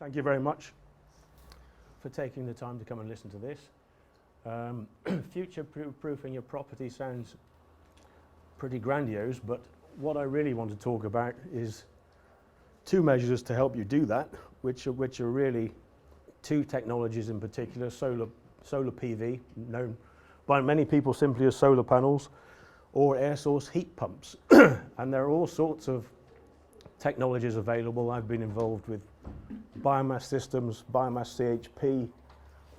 Thank you very much for taking the time to come and listen to this. Future-proofing your property sounds pretty grandiose, but what I really want to talk about is two measures to help you do that, which are really two technologies in particular: solar PV, known by many people simply as solar panels, or air source heat pumps. And there are all sorts of technologies available. I've been involved with biomass systems, biomass CHP,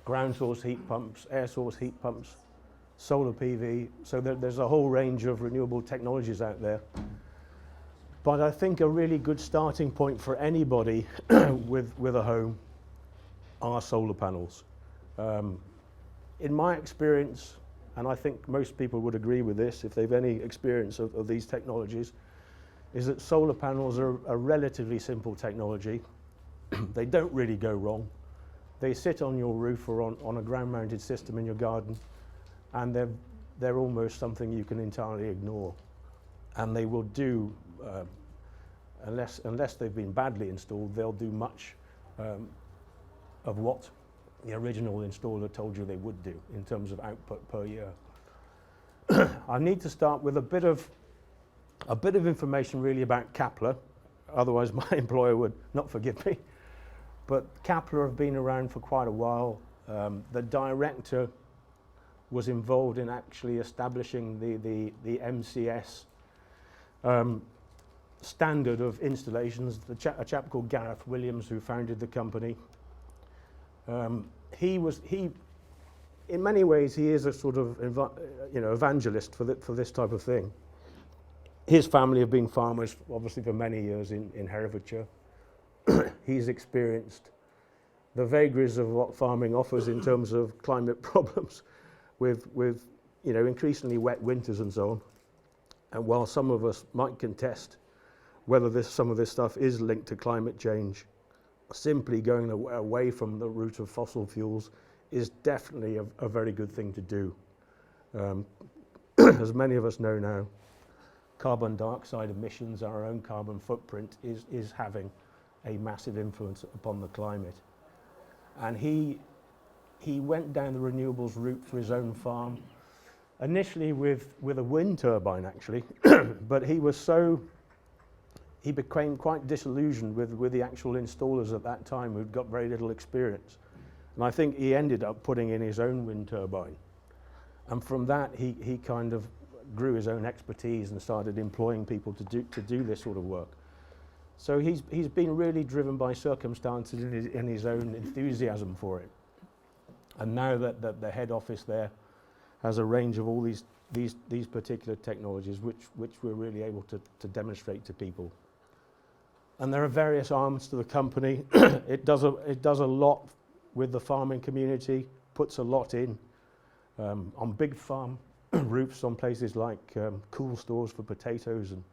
ground source heat pumps, air source heat pumps, solar PV. So there's a whole range of renewable technologies out there. But I think a really good starting point for anybody with a home are solar panels. In my experience, and I think most people would agree with this if they've any experience of these technologies, is that solar panels are a relatively simple technology. They don't really go wrong. They sit on your roof or on a ground-mounted system in your garden, and they're almost something you can entirely ignore. And they will do, unless they've been badly installed, they'll do much of what the original installer told you they would do in terms of output per year. I need to start with a bit of information really about Caplor, otherwise my employer would not forgive me. But Caplor have been around for quite a while. The director was involved in actually establishing the MCS standard of installations. A chap called Gareth Williams, who founded the company. In many ways, he is a sort of evangelist for this type of thing. His family have been farmers, obviously, for many years in Herefordshire. He's experienced the vagaries of what farming offers in terms of climate problems, with increasingly wet winters and so on. And while some of us might contest whether some of this stuff is linked to climate change, simply going away from the route of fossil fuels is definitely a very good thing to do. As many of us know now, carbon dioxide emissions, our own carbon footprint, is having a massive influence upon the climate. And he went down the renewables route for his own farm, initially with a wind turbine actually, but he became quite disillusioned with the actual installers at that time, who'd got very little experience. And I think he ended up putting in his own wind turbine. And from that, he kind of grew his own expertise and started employing people to do this sort of work. So he's been really driven by circumstances and his own enthusiasm for it. And now that the head office there has a range of all these particular technologies which we're really able to demonstrate to people. And there are various arms to the company. It does a lot with the farming community, puts a lot in on big farm roofs on places like cool stores for potatoes and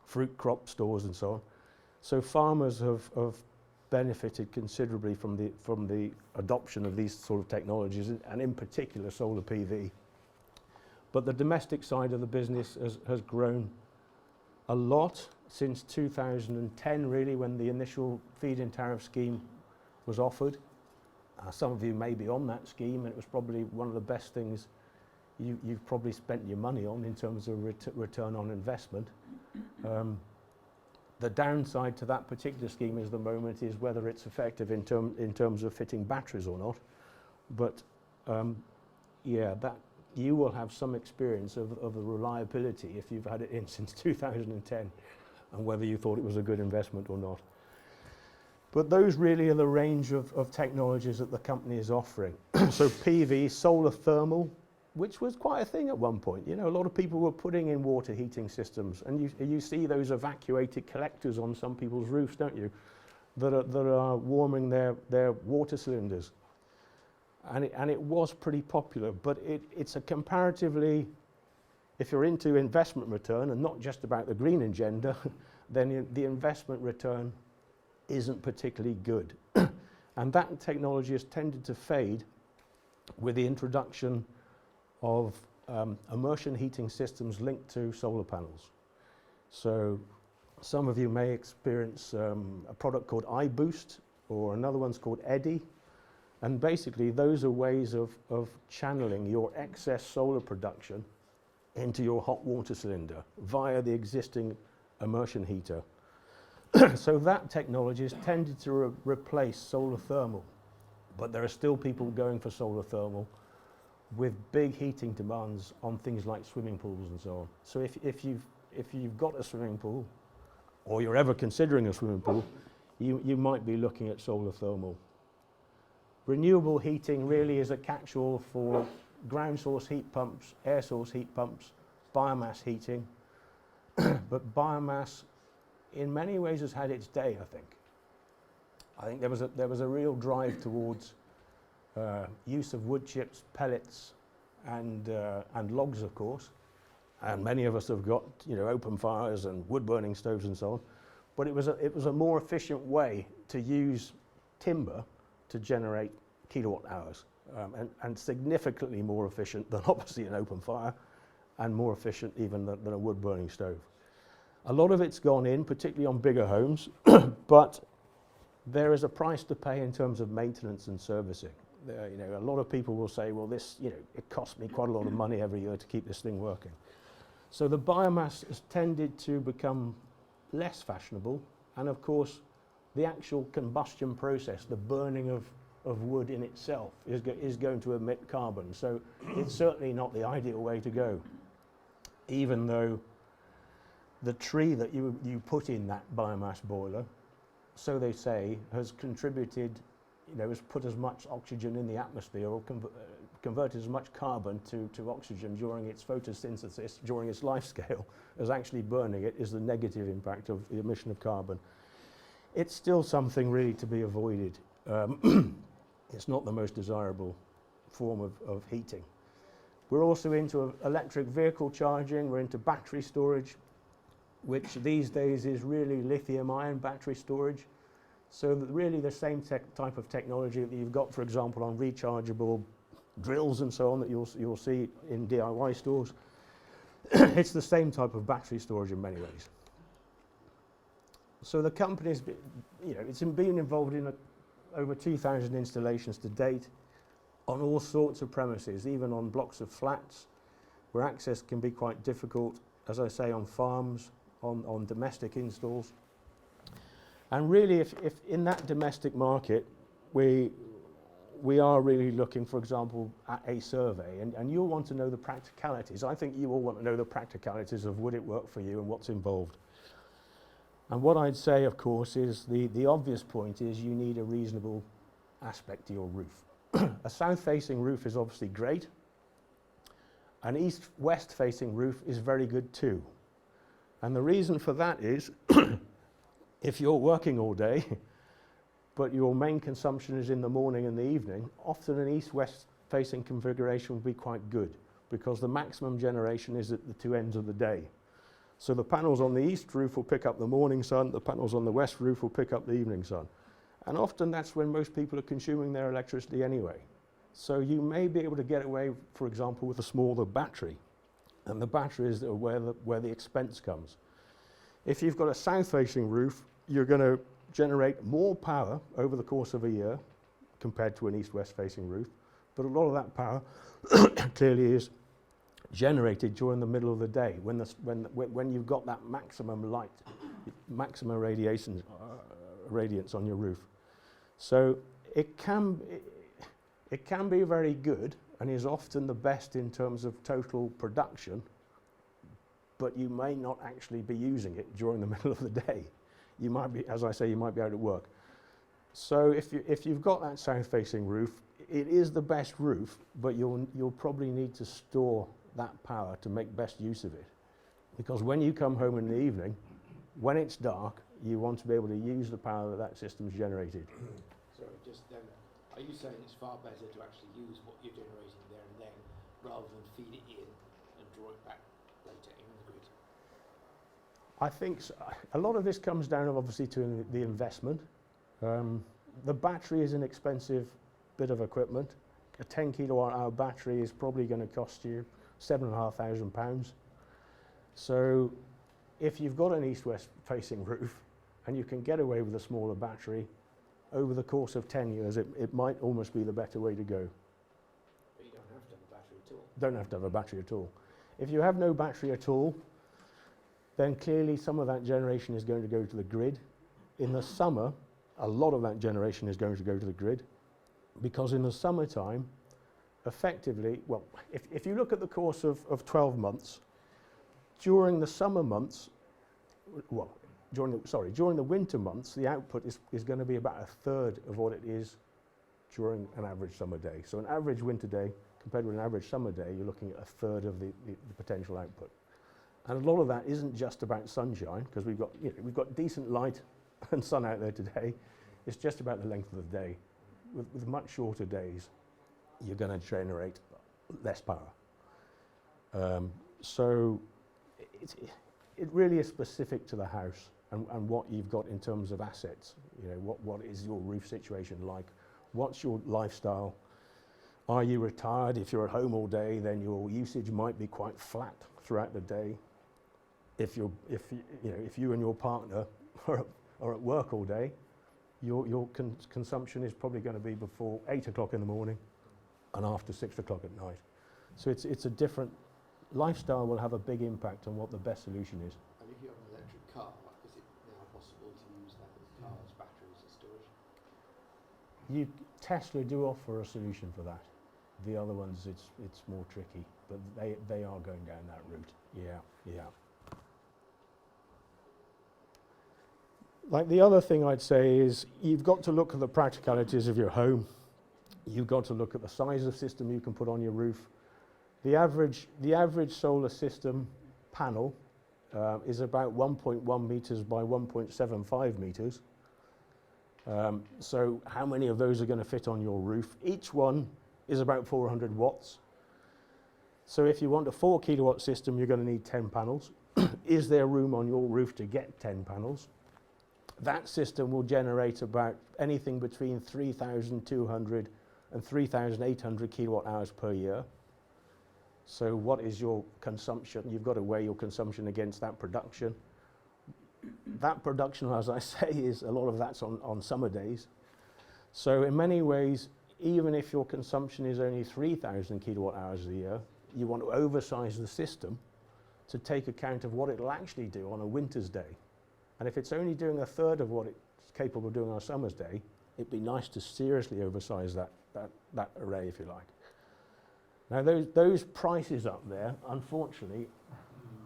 fruit crop stores and so on. So farmers have benefited considerably from the adoption of these sort of technologies, and in particular solar PV. But the domestic side of the business has grown a lot since 2010, really, when the initial feed-in tariff scheme was offered. Some of you may be on that scheme, and it was probably one of the best things you've probably spent your money on in terms of return on investment. The downside to that particular scheme at the moment is whether it's effective in terms of fitting batteries or not. But that you will have some experience of the reliability if you've had it in since 2010, and whether you thought it was a good investment or not. But those really are the range of technologies that the company is offering. So PV, solar thermal, which was quite a thing at one point. A lot of people were putting in water heating systems, and you see those evacuated collectors on some people's roofs, don't you, that are warming their water cylinders. And it was pretty popular, but it's a comparatively, if you're into investment return and not just about the green agenda, then the investment return isn't particularly good. And that technology has tended to fade with the introduction of immersion heating systems linked to solar panels. So some of you may experience a product called iBoost or another one's called eddy. And basically those are ways of channeling your excess solar production into your hot water cylinder via the existing immersion heater. So that technology has tended to replace solar thermal, but there are still people going for solar thermal with big heating demands on things like swimming pools and so on. So if you've got a swimming pool, or you're ever considering a swimming pool, you might be looking at solar thermal. Renewable heating really is a catch-all for ground source heat pumps, air source heat pumps, biomass heating. But biomass in many ways has had its day, I think. I think there was a real drive towards use of wood chips, pellets, and logs, of course. And many of us have got, open fires and wood burning stoves and so on. But it was a more efficient way to use timber to generate kilowatt hours, and significantly more efficient than obviously an open fire, and more efficient even than a wood burning stove. A lot of it's gone in, particularly on bigger homes, but there is a price to pay in terms of maintenance and servicing. A lot of people will say, well, this, it costs me quite a lot of money every year to keep this thing working. So the biomass has tended to become less fashionable, and of course the actual combustion process, the burning of wood in itself is going to emit carbon. So it's certainly not the ideal way to go, even though the tree that you put in that biomass boiler, so they say, has contributed, has put as much oxygen in the atmosphere, or converted as much carbon to oxygen during its photosynthesis, during its life scale, as actually burning it is the negative impact of the emission of carbon. It's still something really to be avoided. It's not the most desirable form of heating. We're also into electric vehicle charging, we're into battery storage, which these days is really lithium-ion battery storage. So that really the same type of technology that you've got, for example, on rechargeable drills and so on that you'll see in DIY stores. It's the same type of battery storage in many ways. So the company's, it's been involved in over 2,000 installations to date on all sorts of premises, even on blocks of flats where access can be quite difficult, as I say, on farms, on domestic installs. And really, if in that domestic market, we are really looking, for example, at a survey, and you'll want to know the practicalities. I think you all want to know the practicalities of would it work for you and what's involved. And what I'd say, of course, is the obvious point is you need a reasonable aspect to your roof. A south-facing roof is obviously great. An east-west facing roof is very good too. And the reason for that is, if you're working all day, but your main consumption is in the morning and the evening, often an east-west facing configuration will be quite good, because the maximum generation is at the two ends of the day. So the panels on the east roof will pick up the morning sun, the panels on the west roof will pick up the evening sun. And often that's when most people are consuming their electricity anyway. So you may be able to get away, for example, with a smaller battery. And the battery is where the expense comes. If you've got a south-facing roof, you're going to generate more power over the course of a year compared to an east-west facing roof. But a lot of that power clearly is generated during the middle of the day when you've got that maximum light, maximum radiance on your roof. So it can be very good and is often the best in terms of total production, but you may not actually be using it during the middle of the day. You might be, as I say, you might be out at work. So if you've got that south-facing roof, it is the best roof, but you'll probably need to store that power to make best use of it. Because when you come home in the evening, when it's dark, you want to be able to use the power that system's generated. So just then, are you saying it's far better to actually use what you're generating there and then, rather than feed it in and draw it back later in the grid? I think so. A lot of this comes down obviously to the investment. The battery is an expensive bit of equipment. A 10 kilowatt hour battery is probably going to cost you £7,500. So if you've got an east-west facing roof and you can get away with a smaller battery, over the course of 10 years, it might almost be the better way to go. But you don't have to have a battery at all. Don't have to have a battery at all. If you have no battery at all, then clearly some of that generation is going to go to the grid. In the summer, a lot of that generation is going to go to the grid, because in the summertime, effectively, well, if you look at the course of 12 months, during the summer months, well, during the winter months, the output is going to be about a third of what it is during an average summer day. So an average winter day compared with an average summer day, you're looking at a third of the potential output. And a lot of that isn't just about sunshine, because we've got decent light and sun out there today. It's just about the length of the day. With much shorter days, you're going to generate less power. So it really is specific to the house and what you've got in terms of assets. You know, what is your roof situation like? What's your lifestyle? Are you retired? If you're at home all day, then your usage might be quite flat throughout the day. If you and your partner are at work all day, your consumption is probably going to be before 8 o'clock in the morning and after 6 o'clock at night. So it's a different lifestyle will have a big impact on what the best solution is. And if you have an electric car, is it now possible to use that as car's batteries as storage? Tesla do offer a solution for that. The other ones, it's more tricky, but they are going down that route. Yeah. Like the other thing I'd say is you've got to look at the practicalities of your home. You've got to look at the size of system you can put on your roof. The average solar system panel is about 1.1 meters by 1.75 meters. So how many of those are going to fit on your roof? Each one is about 400 watts. So if you want a 4 kilowatt system, you're going to need 10 panels. Is there room on your roof to get 10 panels? That system will generate about anything between 3,200 and 3,800 kilowatt hours per year. So what is your consumption? You've got to weigh your consumption against that production. That production, as I say, is a lot of that's on summer days. So in many ways, even if your consumption is only 3,000 kilowatt hours a year, you want to oversize the system to take account of what it'll actually do on a winter's day. And if it's only doing a third of what it's capable of doing on a summer's day, it'd be nice to seriously oversize that array, if you like. Now those prices up there, unfortunately,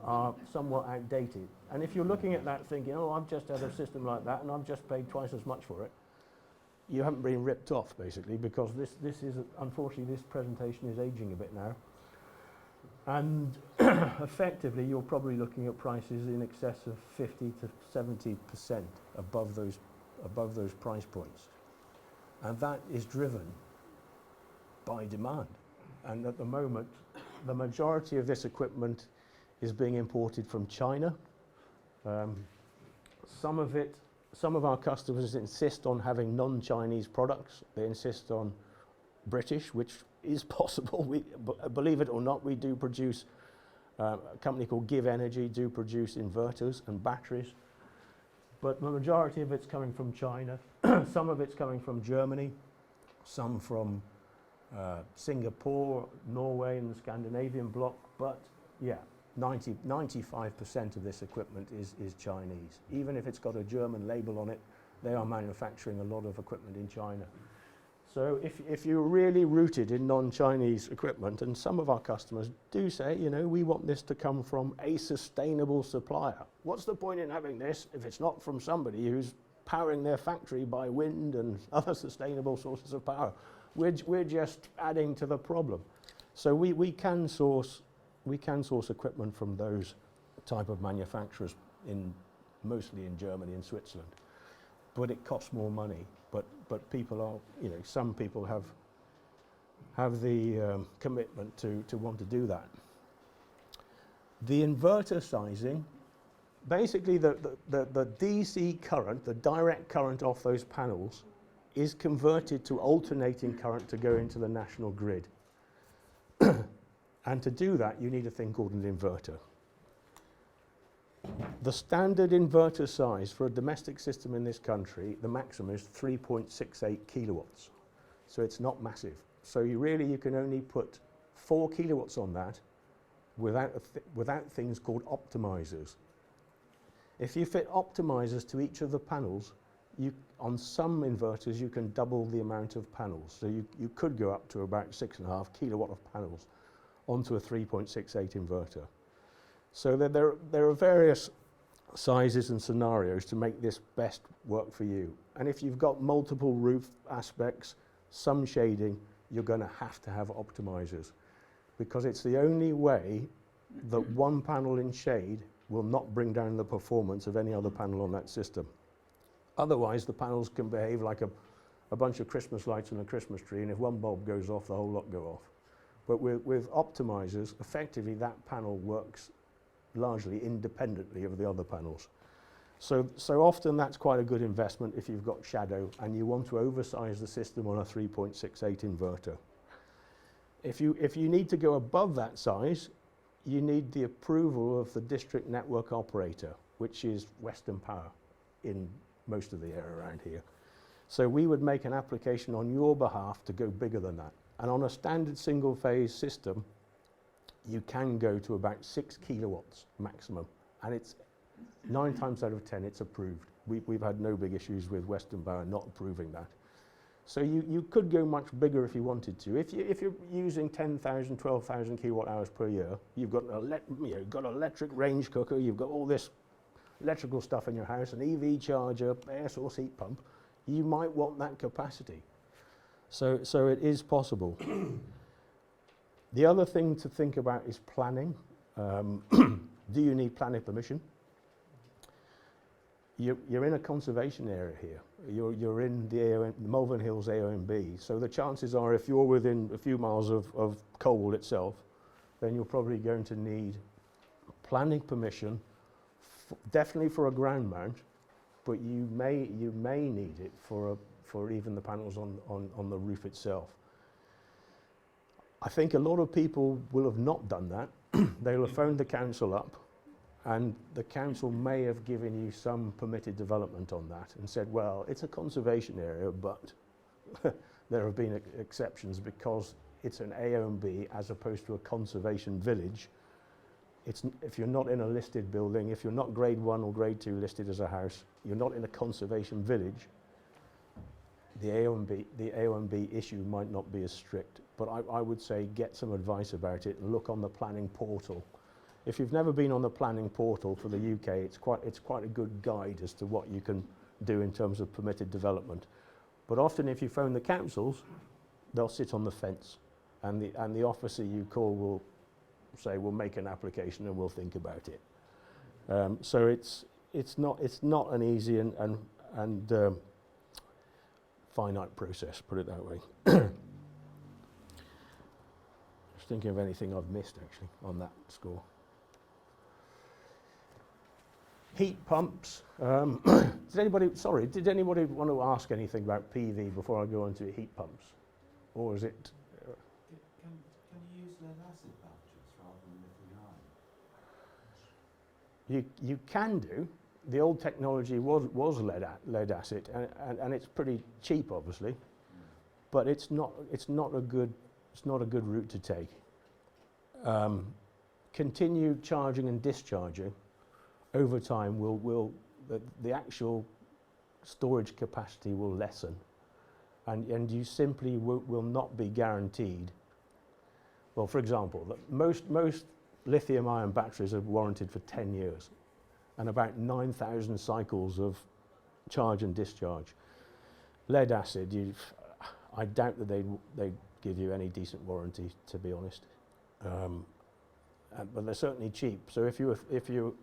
are somewhat outdated. And if you're looking at that thinking, oh, I've just had a system like that and I've just paid twice as much for it, you haven't been ripped off, basically, because this is, unfortunately, this presentation is aging a bit now. And effectively, you're probably looking at prices in excess of 50 to 70% above those price points. And that is driven by demand. And at the moment, the majority of this equipment is being imported from China. Some of our customers insist on having non-Chinese products. They insist on British, which is possible. Believe it or not, we do produce, a company called Give Energy do produce inverters and batteries. But the majority of it's coming from China. Some of it's coming from Germany, some from Singapore, Norway and the Scandinavian bloc. But yeah, 95% of this equipment is Chinese. Even if it's got a German label on it, they are manufacturing a lot of equipment in China. So if you're really rooted in non-Chinese equipment, and some of our customers do say, you know, we want this to come from a sustainable supplier. What's the point in having this if it's not from somebody who's powering their factory by wind and other sustainable sources of power? We're just adding to the problem. So we can source equipment from those type of manufacturers mostly in Germany and Switzerland, but it costs more money. But people are, you know, some people have the commitment to want to do that. The inverter sizing, basically the DC current, the direct current off those panels, is converted to alternating current to go into the national grid. And to do that, you need a thing called an inverter. The standard inverter size for a domestic system in this country, the maximum is 3.68 kilowatts. So it's not massive. So you can only put 4 kilowatts on that without things called optimizers. If you fit optimizers to each of the panels, on some inverters you can double the amount of panels. So you could go up to about 6.5 kilowatt of panels onto a 3.68 inverter. So there are various sizes and scenarios to make this best work for you. And if you've got multiple roof aspects, some shading, you're going to have optimizers, because it's the only way that one panel in shade will not bring down the performance of any other panel on that system. Otherwise, the panels can behave like a bunch of Christmas lights on a Christmas tree, and if one bulb goes off, the whole lot go off. But with optimizers, effectively that panel works largely independently of the other panels. So often that's quite a good investment if you've got shadow and you want to oversize the system on a 3.68 inverter. If you need to go above that size, you need the approval of the district network operator, which is Western Power in most of the area around here. So we would make an application on your behalf to go bigger than that. And on a standard single phase system, you can go to about 6 kilowatts maximum. And it's 9 times out of 10, it's approved. We've had no big issues with Western Power not approving that. So you could go much bigger if you wanted to. If you're using 10,000, 12,000 kilowatt hours per year, you've got an electric range cooker, you've got all this electrical stuff in your house, an EV charger, air source heat pump, you might want that capacity. So it is possible. The other thing to think about is planning. Do you need planning permission? You're in a conservation area here. You're in the Malvern Hills AONB, so the chances are if you're within a few miles of Colwall itself, then you're probably going to need planning permission, definitely for a ground mount, but you may need it for even the panels on the roof itself. I think a lot of people will have not done that. They'll have phoned the council up, and the council may have given you some permitted development on that and said, well, it's a conservation area, but there have been exceptions because it's an AONB as opposed to a conservation village. If you're not in a listed building, if you're not grade 1 or grade 2 listed as a house, you're not in a conservation village, the AONB issue might not be as strict. But I would say get some advice about it and look on the planning portal. If you've never been on the planning portal for the UK, it's quite a good guide as to what you can do in terms of permitted development. But often if you phone the councils, they'll sit on the fence, and the officer you call will say, we'll make an application and we'll think about it. So it's not an easy and finite process, put it that way. Just thinking of anything I've missed actually on that score. Heat pumps. Did anybody want to ask anything about PV before I go on to heat pumps? Or is it? Can you use lead acid batteries rather than lithium ion? You can do. The old technology was lead acid, and it's pretty cheap, obviously, but it's not a good route to take. Continued charging and discharging over time the actual storage capacity will lessen, and you simply will not be guaranteed. Well, for example, most lithium-ion batteries are warranted for 10 years. And about 9,000 cycles of charge and discharge. Lead acid, I doubt that they'd give you any decent warranty, to be honest. But they're certainly cheap. So if you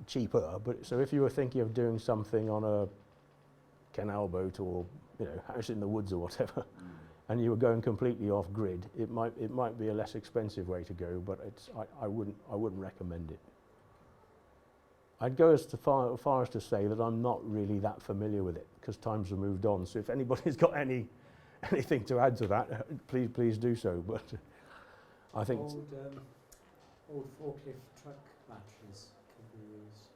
cheaper, but so if you were thinking of doing something on a canal boat or house in the woods or whatever, and you were going completely off grid, it might be a less expensive way to go. But I wouldn't recommend it. I'd go as far as to say that I'm not really that familiar with it because times have moved on. So if anybody's got anything to add to that, please do so. But I think old forklift truck batteries can be used.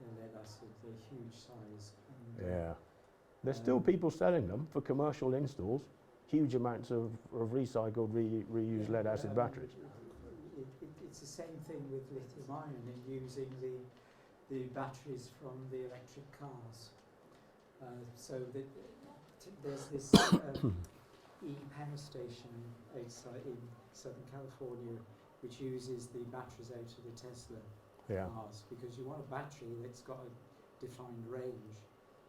The lead acid, the huge size. And, Yeah. There's still people selling them for commercial installs, huge amounts of recycled, reused lead acid batteries. It's the same thing with lithium ion and using the batteries from the electric cars. So that there's this e-power station outside in Southern California which uses the batteries out of the Tesla Yeah. cars, because you want a battery that's got a defined range.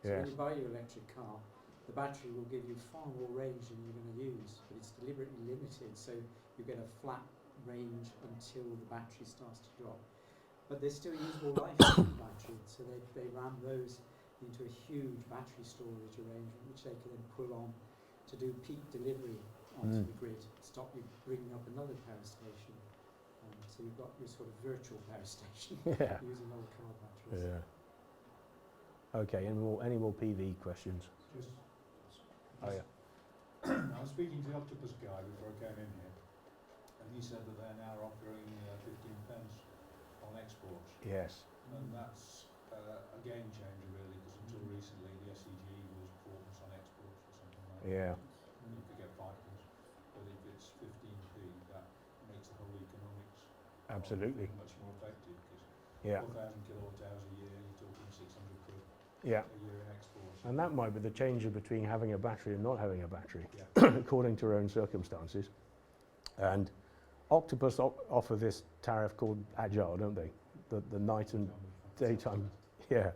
So Yes. when you buy your electric car, the battery will give you far more range than you're going to use, but it's deliberately limited, so you get a flat range until the battery starts to drop. But there's still usable life in the battery, so they ram those into a huge battery storage arrangement which they can then pull on to do peak delivery onto the grid, stop you bringing up another power station. So you've got your sort of virtual power station Yeah. using old car batteries. Yeah. Okay, any more PV questions? Oh yeah. I was speaking to the Octopus guy before I came in here, and he said that they're now offering 15 pence on exports, Yes. and that's a game changer really, because until recently the SEG was 4 pence on exports or something like that. Yeah. And you could get 5 pence, but if it's 15p, that makes the whole economics Absolutely. much more effective, because Yeah. 4,000 kilowatt hours a year, you're talking 600 quid Yeah. a year in exports. And that might be the changer between having a battery and not having a battery, Yeah. according to your own circumstances. And Octopus offer this tariff called Agile, don't they? The night and daytime. Yeah.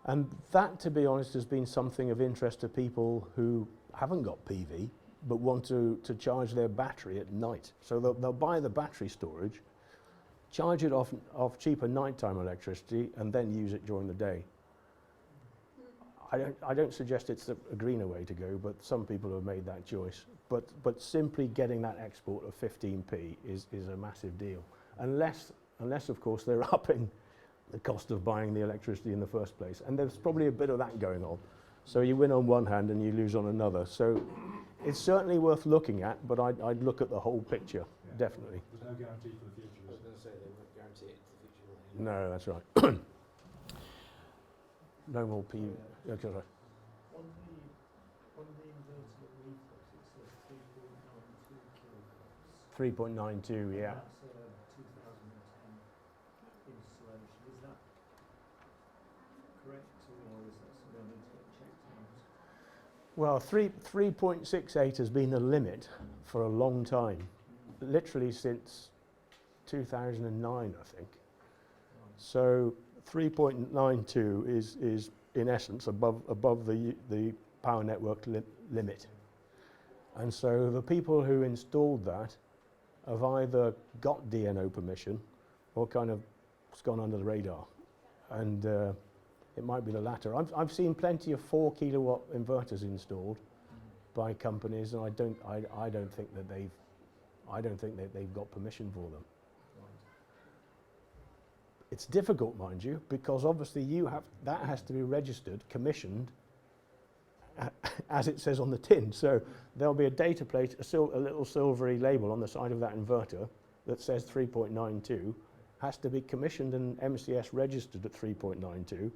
And that, to be honest, has been something of interest to people who haven't got PV but want to charge their battery at night. So they'll buy the battery storage, charge it off cheaper nighttime electricity, and then use it during the day. I don't suggest it's a greener way to go, but some people have made that choice. But simply getting that export of 15p is a massive deal. Unless of course they're upping the cost of buying the electricity in the first place. And there's probably a bit of that going on. So you win on one hand and you lose on another. So it's certainly worth looking at, but I'd look at the whole picture, definitely. There's no guarantee for the future, I was is there? going to say they won't guarantee it into the future, will they? No, that's right. No more PV. Okay, sorry. On the inverter reflex, it says 3.92 kilowatts. 3.92, yeah. That's a 2010 installation. Is that correct, or is that something I need to get checked out? Well, 3.68 has been the limit for a long time, literally since 2009, I think. So 3.92 is in essence above the power network limit. And so the people who installed that have either got DNO permission or kind of it's gone under the radar. And it might be the latter. I've seen plenty of 4 kilowatt inverters installed by companies, and I don't think that they've got permission for them. It's difficult, mind you, because obviously that has to be registered, commissioned, as it says on the tin. So there'll be a data plate, a little silvery label on the side of that inverter that says 3.92, has to be commissioned and MCS registered at 3.92,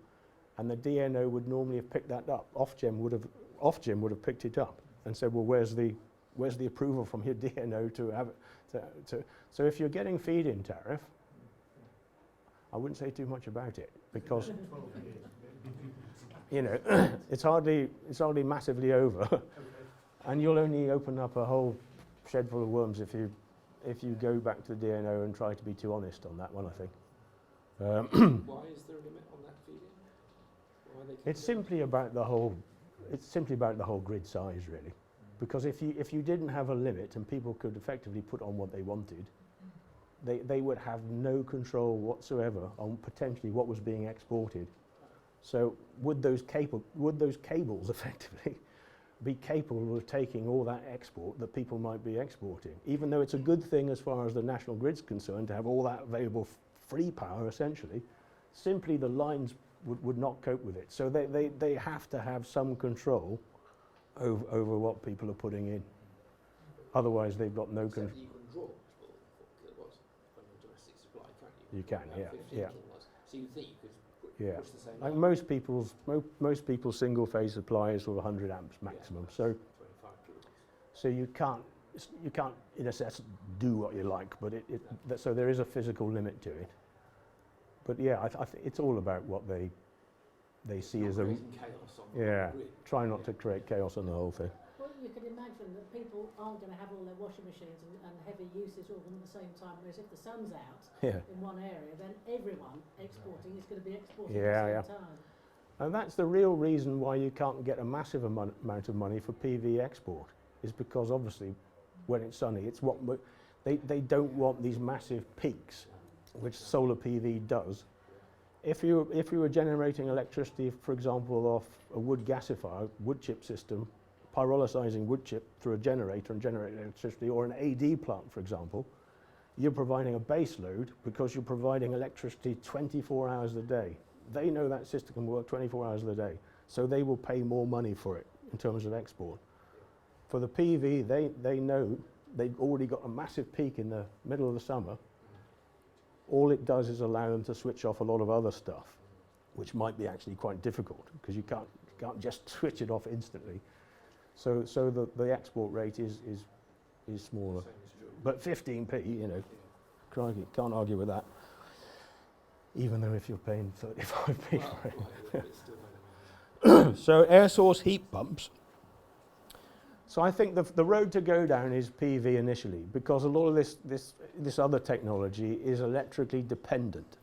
and the DNO would normally have picked that up. Ofgem would have picked it up and said, well, where's the approval from your DNO to have it? So if you're getting feed-in tariff, I wouldn't say too much about it, because you know it's hardly massively over, and you'll only open up a whole shed full of worms if you go back to the DNO and try to be too honest on that one, I think. Why is there a limit on that feed-in? Why are they It's simply about the whole grid size, really, because if you didn't have a limit and people could effectively put on what they wanted, they would have no control whatsoever on potentially what was being exported. So would those cables effectively be capable of taking all that export that people might be exporting? Even though it's a good thing as far as the national grid's concerned to have all that available free power, essentially, simply the lines would not cope with it. So they have to have some control over what people are putting in. Otherwise, they've got no control. You can draw 4 kilowatts from your domestic supply, can't you? You can, About yeah, 15 yeah. kilowatts. So you think you could Yeah. push the same Like out? most people's single phase supply is sort of 100 amps maximum. Yeah, So 25 kilowatts. so you can't in a sense do what you like, but so there is a physical limit to it. But yeah, I think it's all about what they see Not as a creating chaos on the yeah. grid. Try not to create chaos on the whole thing. Well, you could imagine that people aren't going to have all their washing machines and heavy usage all of them at the same time, whereas if the sun's out Yeah. in one area, then everyone exporting is going to be exporting Yeah, at yeah. the same time. And that's the real reason why you can't get a massive amount of money for PV export, is because obviously when it's sunny, it's what they don't want these massive peaks, which solar PV does. If you were generating electricity, for example, off a wood gasifier, wood chip system, pyrolyzing wood chip through a generator and generating electricity, or an AD plant, for example, you're providing a base load because you're providing electricity 24 hours a day. They know that system can work 24 hours a day, so they will pay more money for it in terms of export. For the PV, they know they've already got a massive peak in the middle of the summer. All it does is allow them to switch off a lot of other stuff, which might be actually quite difficult because you can't just switch it off instantly. So the export rate is smaller. Same is true. But 15p, you know, crikey, can't argue with that. Even though if you're paying 35p Well, for it. well, it's still better than So air source heat pumps. So I think the road to go down is PV initially, because a lot of this other technology is electrically dependent.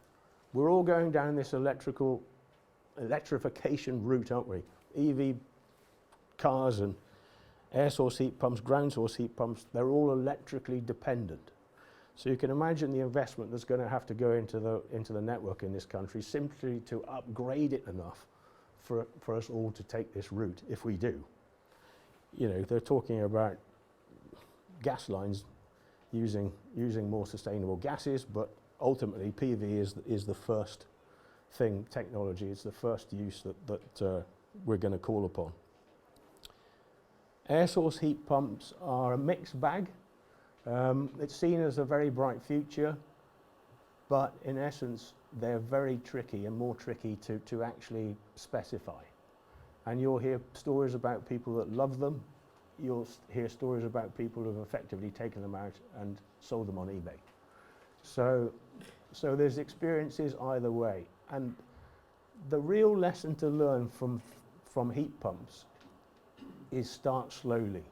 We're all going down this electrification route, aren't we? EV cars and air source heat pumps, ground source heat pumps, they're all electrically dependent. So you can imagine the investment that's going to have to go into the network in this country simply to upgrade it enough for us all to take this route, if we do. You know, they're talking about gas lines using more sustainable gases, but ultimately PV is the first technology. It's the first use that we're going to call upon. Air source heat pumps are a mixed bag. It's seen as a very bright future, but in essence they're very tricky and more tricky to actually specify. And you'll hear stories about people that love them. You'll hear stories about people who have effectively taken them out and sold them on eBay. So there's experiences either way. And the real lesson to learn from heat pumps is start slowly.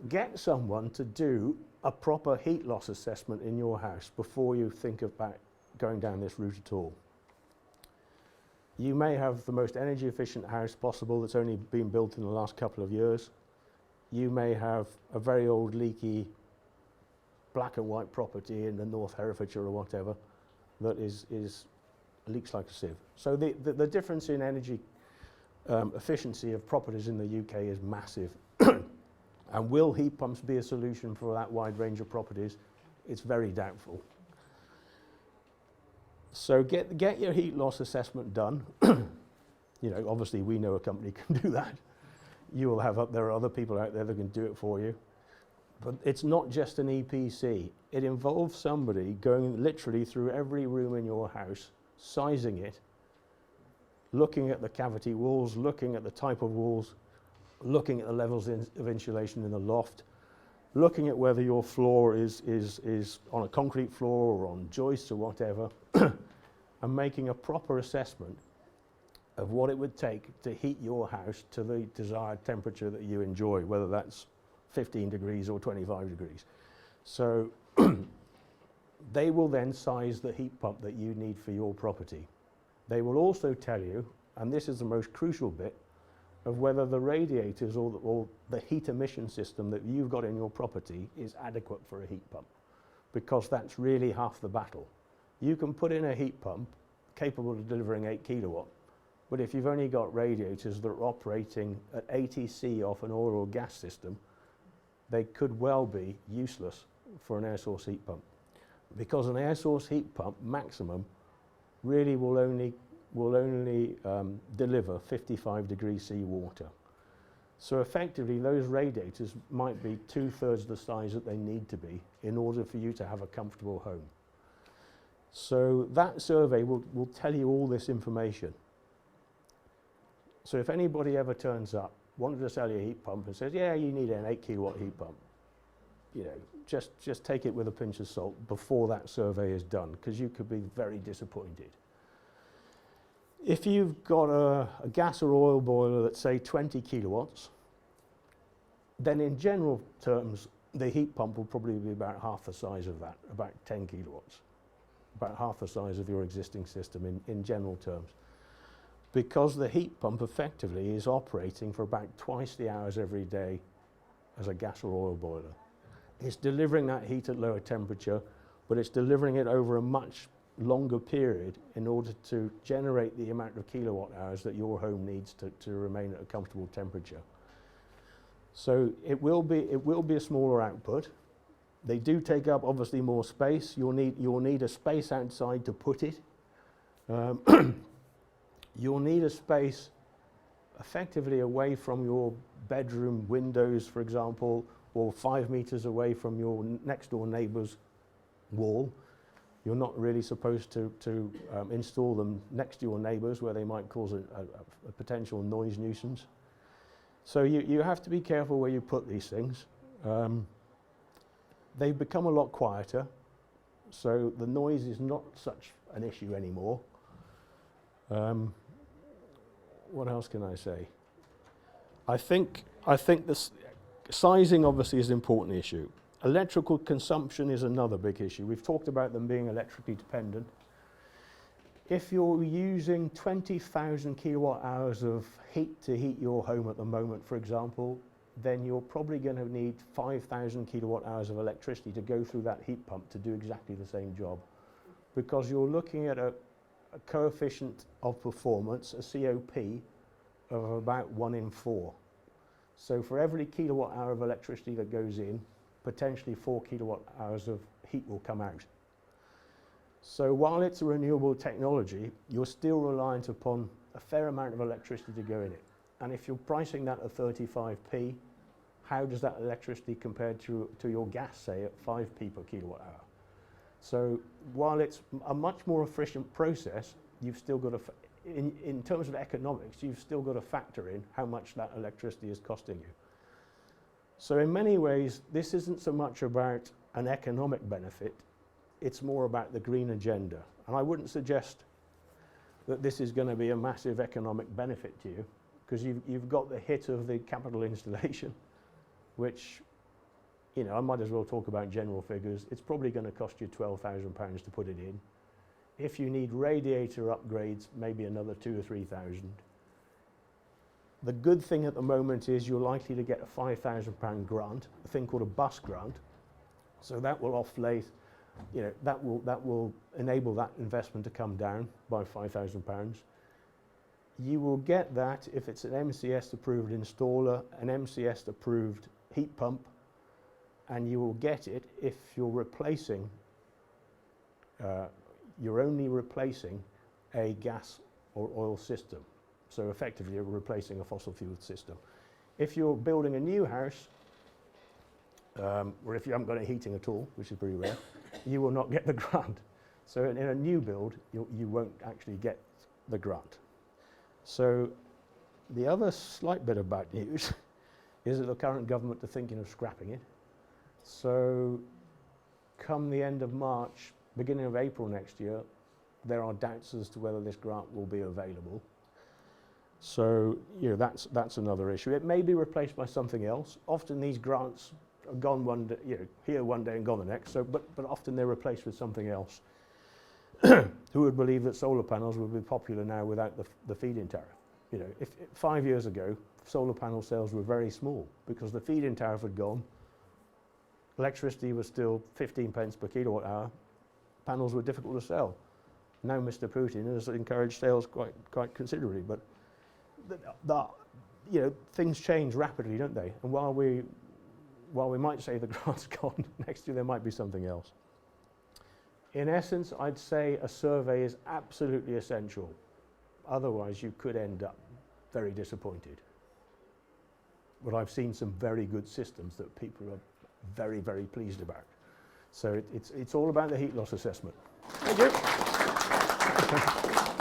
Get someone to do a proper heat loss assessment in your house before you think about going down this route at all. You may have the most energy efficient house possible that's only been built in the last couple of years. You may have a very old leaky black and white property in the North Herefordshire or whatever that leaks like a sieve. So the difference in energy efficiency of properties in the UK is massive. And will heat pumps be a solution for that wide range of properties? It's very doubtful. So get your heat loss assessment done. You know, obviously we know a company can do that. You will have there are other people out there that can do it for you. But it's not just an EPC. It involves somebody going literally through every room in your house, sizing it, looking at the cavity walls, looking at the type of walls, looking at the levels of insulation in the loft, looking at whether your floor is on a concrete floor or on joists or whatever, and making a proper assessment of what it would take to heat your house to the desired temperature that you enjoy, whether that's 15 degrees or 25 degrees. So they will then size the heat pump that you need for your property. They will also tell you, and this is the most crucial bit, of whether the radiators or the heat emission system that you've got in your property is adequate for a heat pump, because that's really half the battle. You can put in a heat pump capable of delivering 8 kilowatt, but if you've only got radiators that are operating at ATC off an oil or gas system, they could well be useless for an air source heat pump, because an air source heat pump maximum really will only deliver 55 degrees C water. So effectively those radiators might be 2/3 the size that they need to be in order for you to have a comfortable home. So that survey will tell you all this information. So if anybody ever turns up, wanted to sell you a heat pump and says, yeah, you need an 8 kilowatt heat pump, you know, just take it with a pinch of salt before that survey is done, because you could be very disappointed. If you've got a gas or oil boiler that's, say, 20 kilowatts, then in general terms, the heat pump will probably be about half the size of that, about 10 kilowatts, about half the size of your existing system in general terms. Because the heat pump effectively is operating for about twice the hours every day as a gas or oil boiler. It's delivering that heat at lower temperature, but it's delivering it over a much longer period in order to generate the amount of kilowatt hours that your home needs to remain at a comfortable temperature. So it will be a smaller output. They do take up obviously more space. You'll need a space outside to put it. You'll need a space effectively away from your bedroom windows, for example, or 5 meters away from your next door neighbour's wall. You're not really supposed to install them next to your neighbours where they might cause a potential noise nuisance. So you have to be careful where you put these things. They've become a lot quieter, so the noise is not such an issue anymore. What else can I say? I think the sizing obviously is an important issue. Electrical consumption is another big issue. We've talked about them being electrically dependent. If you're using 20,000 kilowatt hours of heat to heat your home at the moment, for example, then you're probably going to need 5,000 kilowatt hours of electricity to go through that heat pump to do exactly the same job. Because you're looking at a coefficient of performance, a COP, of about 1 in 4. So for every kilowatt hour of electricity that goes in, potentially 4 kilowatt hours of heat will come out. So while it's a renewable technology, you're still reliant upon a fair amount of electricity to go in it. And if you're pricing that at 35p, how does that electricity compare to your gas, say, at 5p per kilowatt hour? So while it's a much more efficient process, you've still got to, in terms of economics, you've still got to factor in how much that electricity is costing you. So in many ways, this isn't so much about an economic benefit, it's more about the green agenda. And I wouldn't suggest that this is going to be a massive economic benefit to you, because you've got the hit of the capital installation, which, you know, I might as well talk about general figures. It's probably going to cost you £12,000 to put it in. If you need radiator upgrades, maybe another 2,000 or 3,000. The good thing at the moment is you're likely to get a £5,000 grant, a thing called a bus grant. So that will offlay, you know, that will enable that investment to come down by £5,000. You will get that if it's an MCS approved installer, an MCS approved heat pump, and you will get it if you're replacing, you're only replacing a gas or oil system. So effectively you're replacing a fossil fuel system. If you're building a new house, or if you haven't got any heating at all, which is pretty rare, you will not get the grant. So in a new build, you won't actually get the grant. So the other slight bit of bad news is that the current government are thinking of scrapping it. So come the end of March, beginning of April next year, there are doubts as to whether this grant will be available. So, you know, that's another issue. It may be replaced by something else. Often these grants are gone one day, you know, here one day and gone the next. So, but often they're replaced with something else. Who would believe that solar panels would be popular now without the feed-in tariff? You know, if 5 years ago, solar panel sales were very small because the feed-in tariff had gone. Electricity was still 15 pence per kilowatt hour. Panels were difficult to sell. Now Mr. Putin has encouraged sales quite considerably, but you know, things change rapidly, don't they? And while we might say the grant's gone, next year there might be something else. In essence, I'd say a survey is absolutely essential. Otherwise, you could end up very disappointed. But I've seen some very good systems that people are very, very pleased about. So it's all about the heat loss assessment. Thank you.